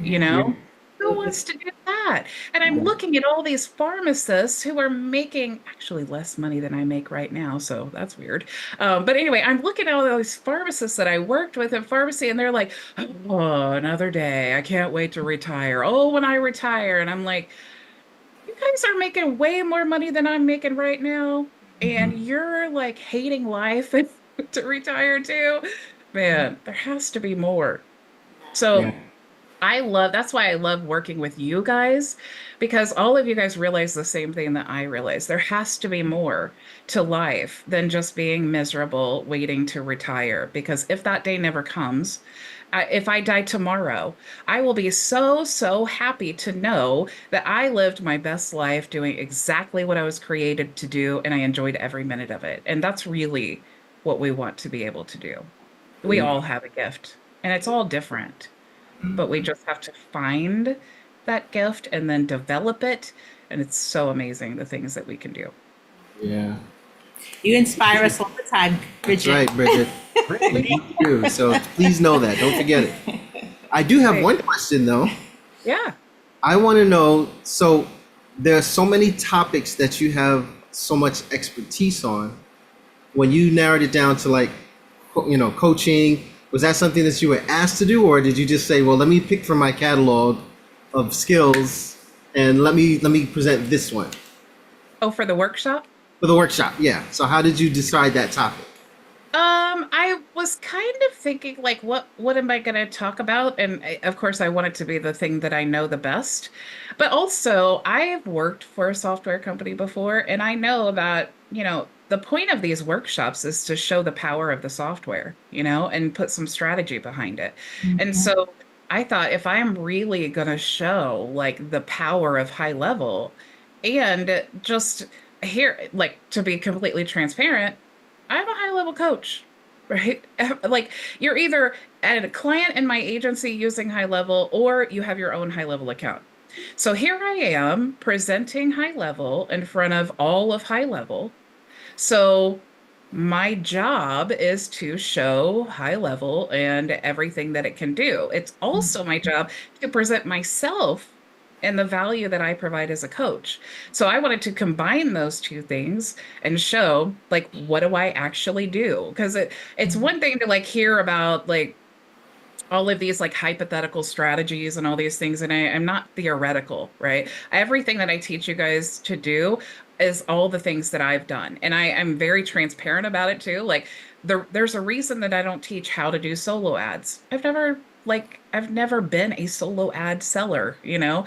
[SPEAKER 2] you know? Who wants to do that? And I'm looking at all these pharmacists who are making actually less money than I make right now. So that's weird. But anyway, I'm looking at all those pharmacists that I worked with in pharmacy, and they're like, oh, another day. I can't wait to retire. Oh, when I retire. And I'm like, you guys are making way more money than I'm making right now. And you're like hating life to retire too. Man, there has to be more. So that's why I love working with you guys, because all of you guys realize the same thing that I realize. There has to be more to life than just being miserable, waiting to retire. Because if that day never comes, if I die tomorrow, I will be so, so happy to know that I lived my best life doing exactly what I was created to do, and I enjoyed every minute of it. And that's really what we want to be able to do. We all have a gift, and it's all different, but we just have to find that gift and then develop it. And it's so amazing the things that we can do.
[SPEAKER 7] Yeah.
[SPEAKER 6] You inspire us all the time, Bridget.
[SPEAKER 7] That's right, Bridget. You do. So please know that. Don't forget it. I do have one question though.
[SPEAKER 2] Yeah.
[SPEAKER 7] I want to know, so there are so many topics that you have so much expertise on. When you narrowed it down to like, you know, coaching, was that something that you were asked to do, or did you just say, well, let me pick from my catalog of skills and let me present this one?
[SPEAKER 2] Oh, for the workshop?
[SPEAKER 7] For the workshop, yeah. So how did you decide that topic?
[SPEAKER 2] I was kind of thinking like, what am I going to talk about? And of course, I want it to be the thing that I know the best. But also, I've worked for a software company before, and I know that, you know, the point of these workshops is to show the power of the software, you know, and put some strategy behind it. And so I thought if I'm really going to show like the power of HighLevel and just here, like to be completely transparent, I'm a HighLevel coach, right? Like you're either a client in my agency using HighLevel or you have your own HighLevel account. So here I am presenting HighLevel in front of all of HighLevel. So my job is to show HighLevel and everything that it can do. It's also my job to present myself and the value that I provide as a coach. So I wanted to combine those two things and show like, what do I actually do? Because it's one thing to like hear about like all of these like hypothetical strategies and all these things. And I'm not theoretical, right? Everything that I teach you guys to do is all the things that I've done. And I'm very transparent about it too. Like there's a reason that I don't teach how to do solo ads. I've never been a solo ad seller, you know?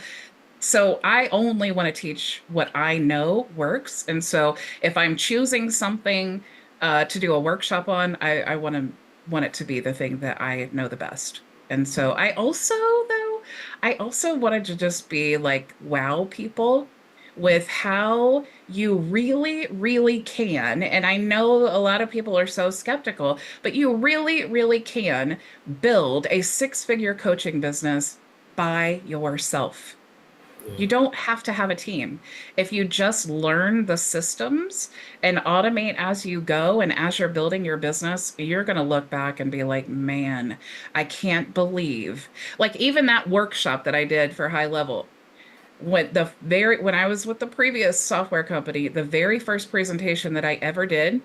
[SPEAKER 2] So I only want to teach what I know works. And so if I'm choosing something to do a workshop on, I want it to be the thing that I know the best. And so I also wanted to just be like, wow people with how you really, really can. And I know a lot of people are so skeptical, but you really, really can build a 6-figure coaching business by yourself. You don't have to have a team. If you just learn the systems and automate as you go and as you're building your business, you're going to look back and be like, man, I can't believe, like even that workshop that I did for HighLevel. When I was with the previous software company, the very first presentation that I ever did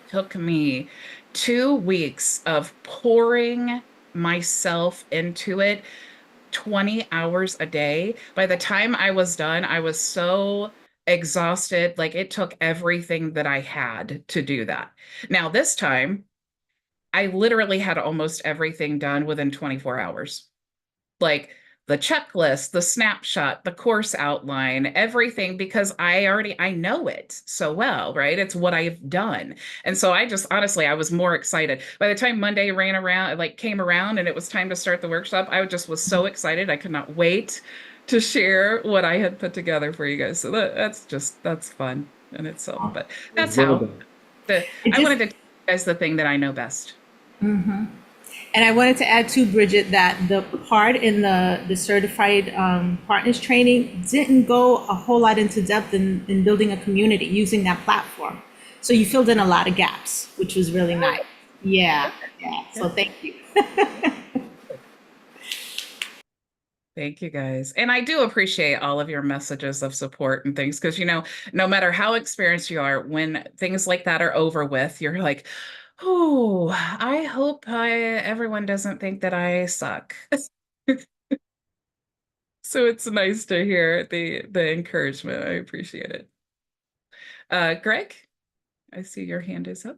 [SPEAKER 2] took me 2 weeks of pouring myself into it, 20 hours a day. By the time I was done, I was so exhausted. Like it took everything that I had to do that. Now, this time, I literally had almost everything done within 24 hours. Like the checklist, the snapshot, the course outline, everything, because I know it so well, right? It's what I've done. And so I just honestly, I was more excited. By the time Monday ran around, like came around and it was time to start the workshop, I just was so excited. I could not wait to share what I had put together for you guys. So that's fun in itself. But that's
[SPEAKER 7] Well
[SPEAKER 2] how
[SPEAKER 7] done.
[SPEAKER 2] I wanted to tell you guys the thing that I know best.
[SPEAKER 6] And I wanted to add too, Bridget, that the part in the certified partners training didn't go a whole lot into depth in building a community using that platform. So you filled in a lot of gaps, which was really nice. Yeah. So thank you.
[SPEAKER 2] Thank you guys. And I do appreciate all of your messages of support and things because, no matter how experienced you are, when things like that are over with, you're like, oh, I hope everyone doesn't think that I suck. So it's nice to hear the encouragement. I appreciate it. Greg, I see your hand is up.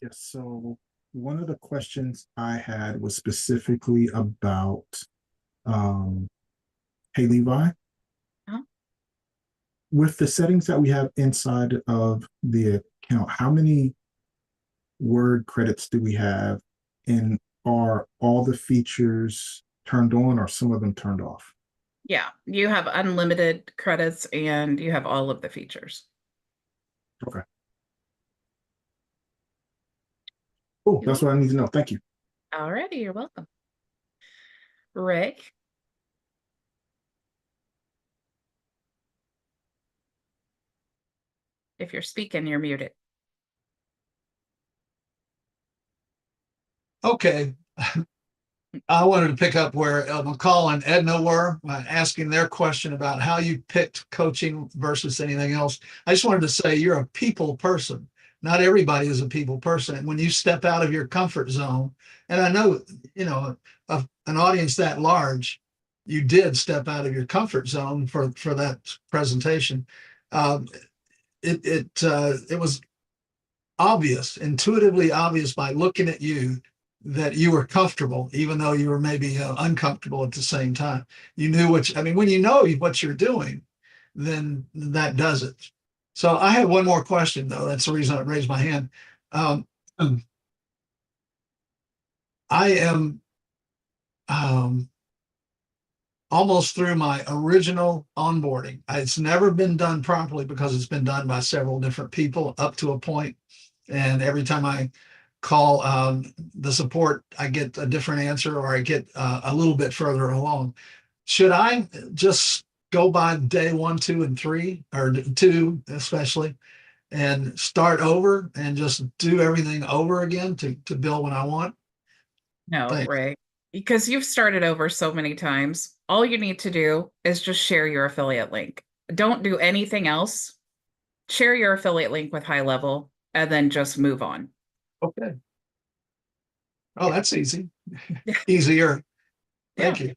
[SPEAKER 8] Yes, so one of the questions I had was specifically about Hey Levi.
[SPEAKER 2] Huh?
[SPEAKER 8] With the settings that we have inside of the account, how many word credits do we have? And are all the features turned on or some of them turned off?
[SPEAKER 2] Yeah, you have unlimited credits and you have all of the features.
[SPEAKER 8] Okay. Oh, that's what I need to know. Thank you.
[SPEAKER 2] Alrighty, you're welcome. Rick. If you're speaking, you're muted.
[SPEAKER 5] Okay. I wanted to pick up where McCall and Edna were asking their question about how you picked coaching versus anything else. I just wanted to say you're a people person. Not everybody is a people person. And when you step out of your comfort zone, and I know, an audience that large, you did step out of your comfort zone for that presentation. It was obvious, intuitively obvious by looking at you that you were comfortable, even though you were maybe uncomfortable at the same time. You knew when you know what you're doing, then that does it. So I have one more question, though. That's the reason I raised my hand. I am almost through my original onboarding. It's never been done properly because it's been done by several different people up to a point. And every time I call the support, I get a different answer or I get a little bit further along. Should I just go by day 1, 2, and 3, or 2 especially, and start over and just do everything over again to build what I want?
[SPEAKER 2] No,
[SPEAKER 5] Thanks.
[SPEAKER 2] Ray, because you've started over so many times. All you need to do is just share your affiliate link. Don't do anything else. Share your affiliate link with HighLevel and then just move on.
[SPEAKER 5] Okay. Oh, that's easy. Easier. Thank you.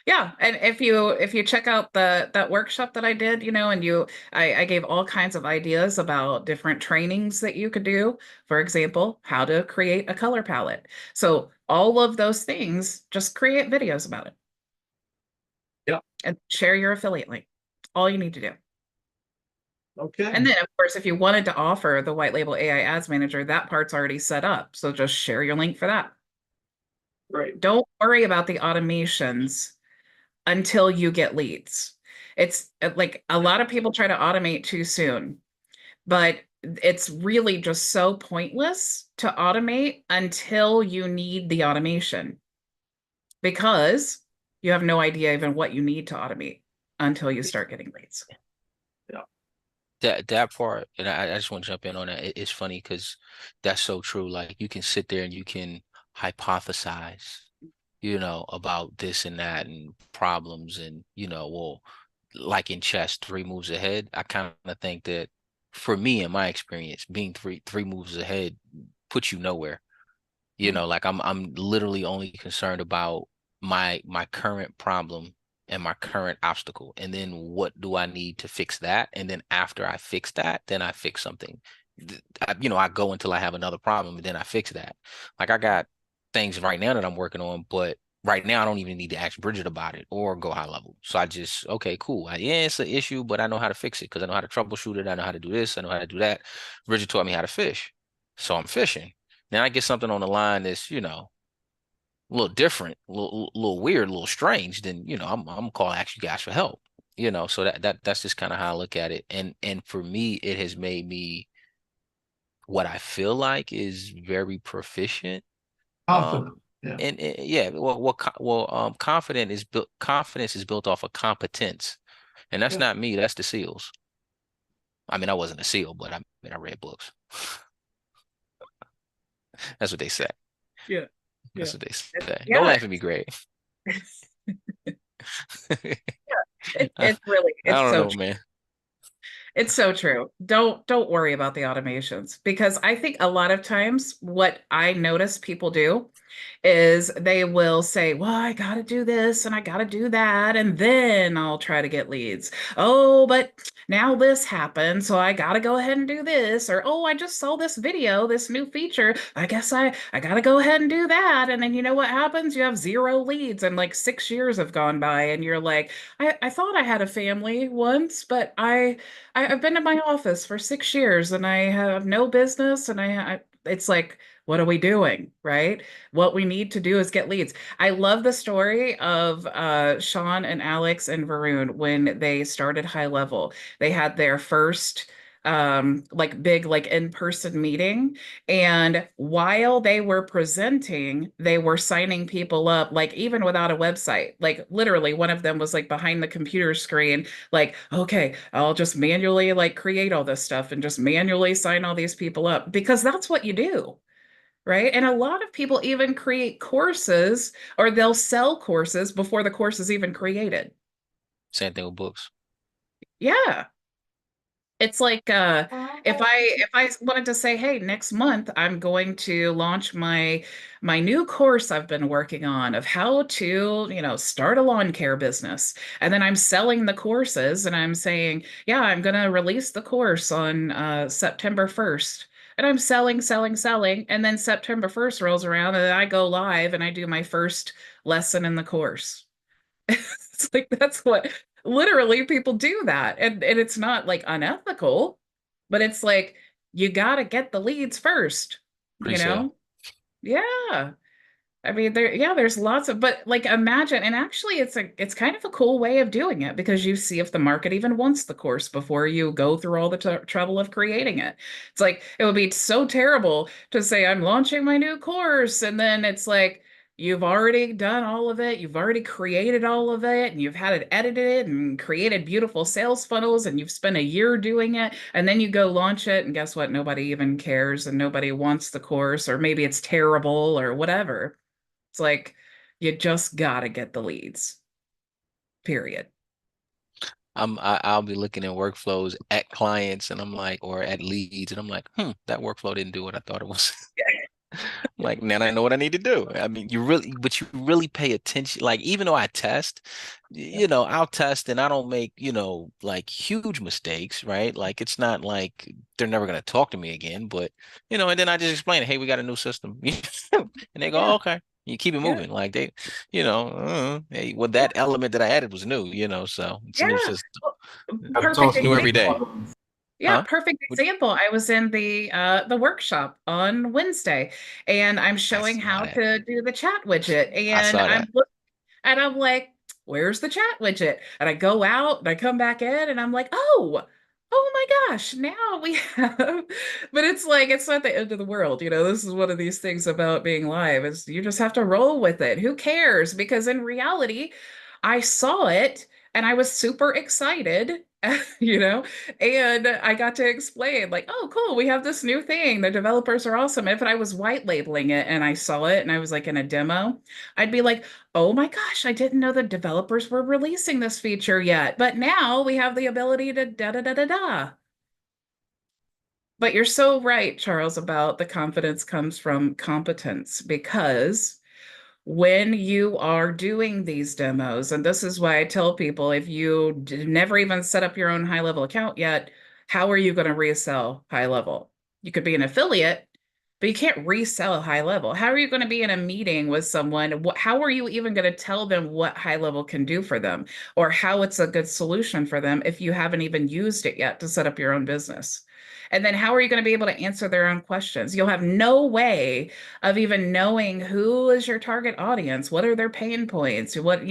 [SPEAKER 2] Yeah, and if you check out that workshop that I did, and I gave all kinds of ideas about different trainings that you could do. For example, how to create a color palette. So all of those things, just create videos about it.
[SPEAKER 5] Yeah.
[SPEAKER 2] And share your affiliate link. All you need to do.
[SPEAKER 5] Okay.
[SPEAKER 2] And then, of course, if you wanted to offer the white label AI ads manager, that part's already set up. So just share your link for that.
[SPEAKER 5] Great.
[SPEAKER 2] Don't worry about the automations until you get leads. It's like a lot of people try to automate too soon, but it's really just so pointless to automate until you need the automation, because you have no idea even what you need to automate until you start getting leads.
[SPEAKER 4] That part, and I just want to jump in on that. It's funny because that's so true. Like you can sit there and you can hypothesize, about this and that and problems and, well, like in chess, 3 moves ahead. I kind of think that for me, in my experience, being three moves ahead puts you nowhere. Like I'm literally only concerned about my current problem and my current obstacle, and then what do I need to fix that, and then after I fix that, then I fix something. I go until I have another problem, and then I fix that. Like I got things right now that I'm working on, but right now I don't even need to ask Bridget about it or go high level. So I just, okay, cool. Yeah, it's an issue, but I know how to fix it because I know how to troubleshoot it. I know how to do this. I know how to do that. Bridget taught me how to fish, so I'm fishing. Now I get something on the line that's, a little different, a little weird, a little strange, then, I'm gonna call ask you guys for help. So that's just kind of how I look at it. And for me, it has made me what I feel like is very proficient.
[SPEAKER 5] Confident. Yeah.
[SPEAKER 4] And yeah, confidence is built off of competence. And that's
[SPEAKER 5] Yeah.
[SPEAKER 4] not me, that's the SEALs. I mean, I wasn't a SEAL, but I read books. That's what they say.
[SPEAKER 2] Yeah.
[SPEAKER 4] That's what they say.
[SPEAKER 2] Yeah.
[SPEAKER 4] Don't laugh at me, Greg.
[SPEAKER 2] It's really,
[SPEAKER 4] I
[SPEAKER 2] it's
[SPEAKER 4] don't
[SPEAKER 2] so
[SPEAKER 4] know, man.
[SPEAKER 2] It's so true. Don't worry about the automations, because I think a lot of times what I notice people do is they will say, well, I got to do this and I got to do that, and then I'll try to get leads. Oh, but now this happened, so I got to go ahead and do this. Or, oh, I just saw this video, this new feature. I guess I got to go ahead and do that. And then you know what happens? You have 0 leads and like 6 years have gone by and you're like, I thought I had a family once, but I've been in my office for 6 years and I have no business, and it's like, what are we doing, right? What we need to do is get leads. I love the story of Sean and Alex and Varun when they started HighLevel. They had their first like big like in-person meeting, and while they were presenting, they were signing people up, like even without a website. Like literally one of them was like behind the computer screen, like, okay, I'll just manually like create all this stuff and just manually sign all these people up, because that's what you do. Right. And a lot of people even create courses, or they'll sell courses before the course is even created.
[SPEAKER 4] Same thing with books.
[SPEAKER 2] Yeah. It's like if I wanted to say, hey, next month I'm going to launch my new course I've been working on of how to, start a lawn care business. And then I'm selling the courses and I'm saying, yeah, I'm going to release the course on September 1st. And I'm selling, selling, selling. And then September 1st rolls around and I go live and I do my first lesson in the course. It's like that's what literally people do that. And it's not like unethical, but it's like you got to get the leads first, you
[SPEAKER 4] Pre-sale.
[SPEAKER 2] know? Yeah. I mean, there's lots of, but like imagine, and actually it's kind of a cool way of doing it, because you see if the market even wants the course before you go through all the trouble of creating it. It's like, it would be so terrible to say, I'm launching my new course. And then it's like, you've already done all of it. You've already created all of it and you've had it edited and created beautiful sales funnels and you've spent a year doing it. And then you go launch it and guess what? Nobody even cares and nobody wants the course, or maybe it's terrible or whatever. It's like, you just gotta get the leads, period.
[SPEAKER 4] I'll be looking at workflows at clients and I'm like, or at leads, and I'm like, that workflow didn't do what I thought it was. I'm like, now I know what I need to do. I mean, you really pay attention. Like, even though I test, I'll test and I don't make, like huge mistakes, right? Like, it's not like they're never going to talk to me again, but, and then I just explain, hey, we got a new system. And they go,
[SPEAKER 2] Yeah.
[SPEAKER 4] okay. You keep it moving. Like they, hey, well, that element that I added was new, so it's a new
[SPEAKER 2] Yeah.
[SPEAKER 4] system.
[SPEAKER 2] Well,
[SPEAKER 7] That's
[SPEAKER 2] perfect
[SPEAKER 4] New
[SPEAKER 7] also
[SPEAKER 4] every day.
[SPEAKER 2] Yeah,
[SPEAKER 4] Huh?
[SPEAKER 2] perfect example. I was in the workshop on Wednesday, and I'm showing
[SPEAKER 4] saw
[SPEAKER 2] how
[SPEAKER 4] that.
[SPEAKER 2] to do the chat widget,
[SPEAKER 4] I
[SPEAKER 2] and
[SPEAKER 4] saw that.
[SPEAKER 2] I'm like, where's the chat widget? And I go out and I come back in and I'm like, oh, oh my gosh, now we have, but it's like, it's not the end of the world. This is one of these things about being live is you just have to roll with it. Who cares? Because in reality, I saw it and I was super excited, and I got to explain like, oh, cool, we have this new thing. The developers are awesome. If I was white labeling it and I saw it and I was like in a demo, I'd be like, oh my gosh, I didn't know the developers were releasing this feature yet, but now we have the ability to da da da da da. But you're so right, Charles, about the confidence comes from competence, because when you are doing these demos, and this is why I tell people, if you never even set up your own HighLevel account yet, how are you going to resell HighLevel? You could be an affiliate, but you can't resell HighLevel. How are you going to be in a meeting with someone? How are you even going to tell them what HighLevel can do for them, or how it's a good solution for them if you haven't even used it yet to set up your own business? And then how are you going to be able to answer their own questions? You'll have no way of even knowing who is your target audience, what are their pain points, you would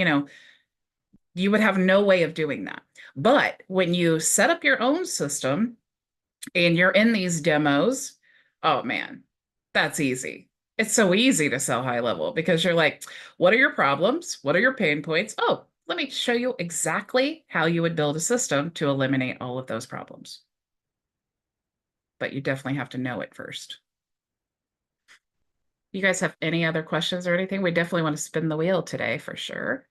[SPEAKER 2] have no way of doing that. But when you set up your own system and you're in these demos, oh man, that's easy. It's so easy to sell HighLevel because you're like, what are your problems? What are your pain points? Oh, let me show you exactly how you would build a system to eliminate all of those problems. But you definitely have to know it first. You guys have any other questions or anything? We definitely want to spin the wheel today for sure.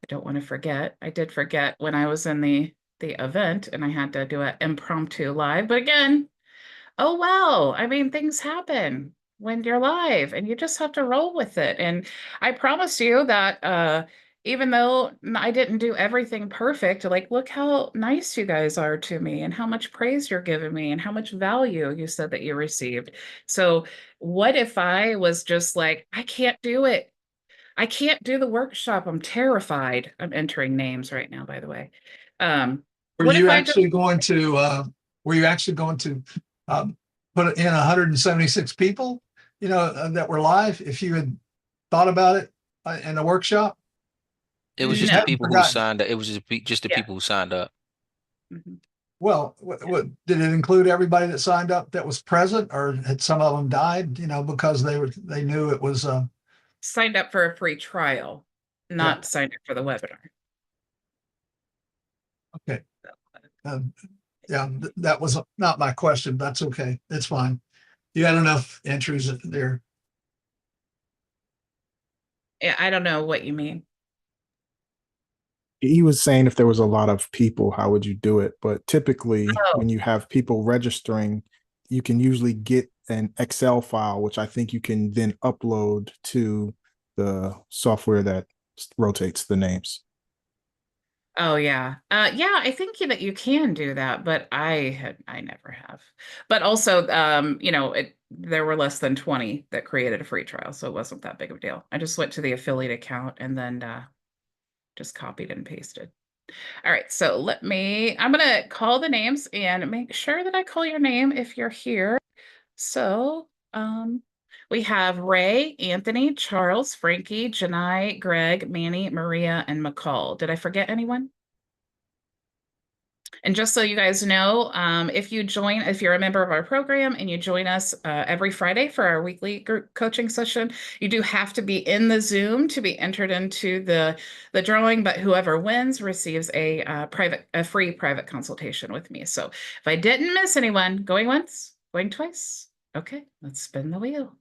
[SPEAKER 2] I don't want to forget. I did forget when I was in the event and I had to do an impromptu live. But again, oh well, I mean, things happen when you're live and you just have to roll with it. And I promise you that even though I didn't do everything perfect, like, look how nice you guys are to me and how much praise you're giving me and how much value you said that you received. So what if I was just like, I can't do it. I can't do the workshop. I'm terrified. I'm entering names right now, by the way.
[SPEAKER 5] Were
[SPEAKER 2] What if
[SPEAKER 5] you
[SPEAKER 2] I just,
[SPEAKER 5] actually going to, were you actually going to put in 176 people, that were live if you had thought about it in the workshop?
[SPEAKER 4] It was
[SPEAKER 5] You
[SPEAKER 4] just the
[SPEAKER 2] No.
[SPEAKER 5] haven't
[SPEAKER 4] people who
[SPEAKER 5] forgotten.
[SPEAKER 4] signed up. It was just the
[SPEAKER 2] Yeah.
[SPEAKER 4] people who signed up.
[SPEAKER 2] Mhm.
[SPEAKER 5] Well, did it include everybody that signed up that was present, or had some of them died, because they knew it was,
[SPEAKER 2] Signed up for a free trial, not signed up for the webinar.
[SPEAKER 5] okay. Yeah, that was not my question. That's okay. It's fine. You had enough entries there.
[SPEAKER 2] Yeah, I don't know what you mean.
[SPEAKER 8] He was saying if there was a lot of people, how would you do it? But typically,
[SPEAKER 2] Oh.
[SPEAKER 8] when you have people registering, you can usually get an Excel file, which I think you can then upload to the software that rotates the names.
[SPEAKER 2] Oh yeah. Yeah, I think that you can do that, but I never have. But also, there were less than 20 that created a free trial, so it wasn't that big of a deal. I just went to the affiliate account and then just copied and pasted. All right, so I'm gonna call the names and make sure that I call your name if you're here. So, we have Ray, Anthony, Charles, Frankie, Janai, Greg, Manny, Maria, and McCall. Did I forget anyone? And just so you guys know, if you're a member of our program and you join us every Friday for our weekly group coaching session, you do have to be in the Zoom to be entered into the drawing, but whoever wins receives a free private consultation with me. So if I didn't miss anyone, going once, going twice. Okay, let's spin the wheel.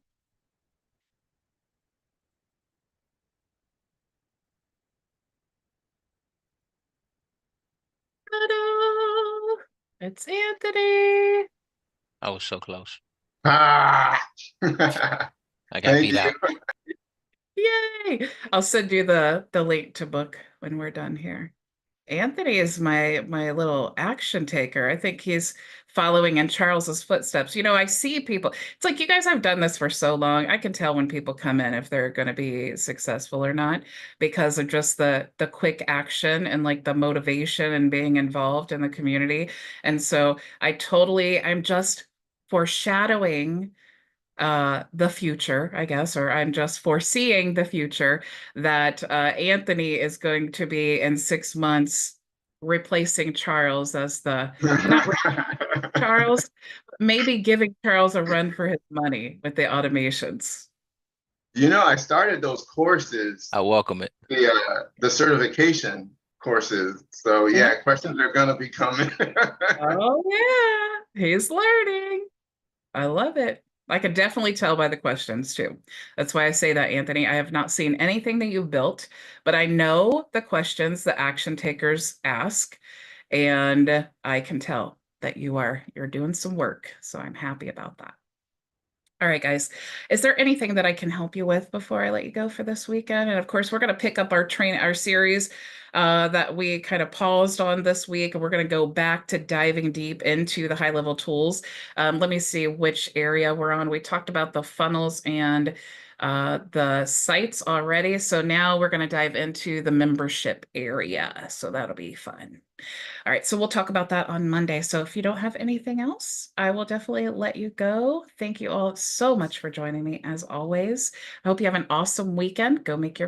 [SPEAKER 2] Ta-da! It's Anthony.
[SPEAKER 4] I was so close.
[SPEAKER 9] Ah,
[SPEAKER 4] I got
[SPEAKER 9] thank
[SPEAKER 4] beat
[SPEAKER 9] you.
[SPEAKER 4] out.
[SPEAKER 2] Yay! I'll send you the link to book when we're done here. Anthony is my little action taker. I think he's following in Charles's footsteps. I see people. It's like you guys have done this for so long. I can tell when people come in if they're going to be successful or not because of just the quick action and like the motivation and being involved in the community. And so I'm just foreshadowing the future, I guess, or I'm just foreseeing the future that Anthony is going to be in 6 months replacing Charles as not Charles, maybe giving Charles a run for his money with the automations.
[SPEAKER 9] I started those courses,
[SPEAKER 4] I welcome it.
[SPEAKER 9] the certification courses. So yeah, questions are gonna be coming.
[SPEAKER 2] Oh yeah, he's learning. I love it. I could definitely tell by the questions too. That's why I say that, Anthony. I have not seen anything that you've built, but I know the questions the action takers ask, and I can tell that you're doing some work. So I'm happy about that. All right, guys. Is there anything that I can help you with before I let you go for this weekend? And of course, we're going to pick up our series that we kind of paused on this week. And we're going to go back to diving deep into the high-level tools. Let me see which area we're on. We talked about the funnels and the sites already. So now we're going to dive into the membership area. So that'll be fun. All right, so we'll talk about that on Monday. So if you don't have anything else, I will definitely let you go. Thank you all so much for joining me as always. I hope you have an awesome weekend. Go make your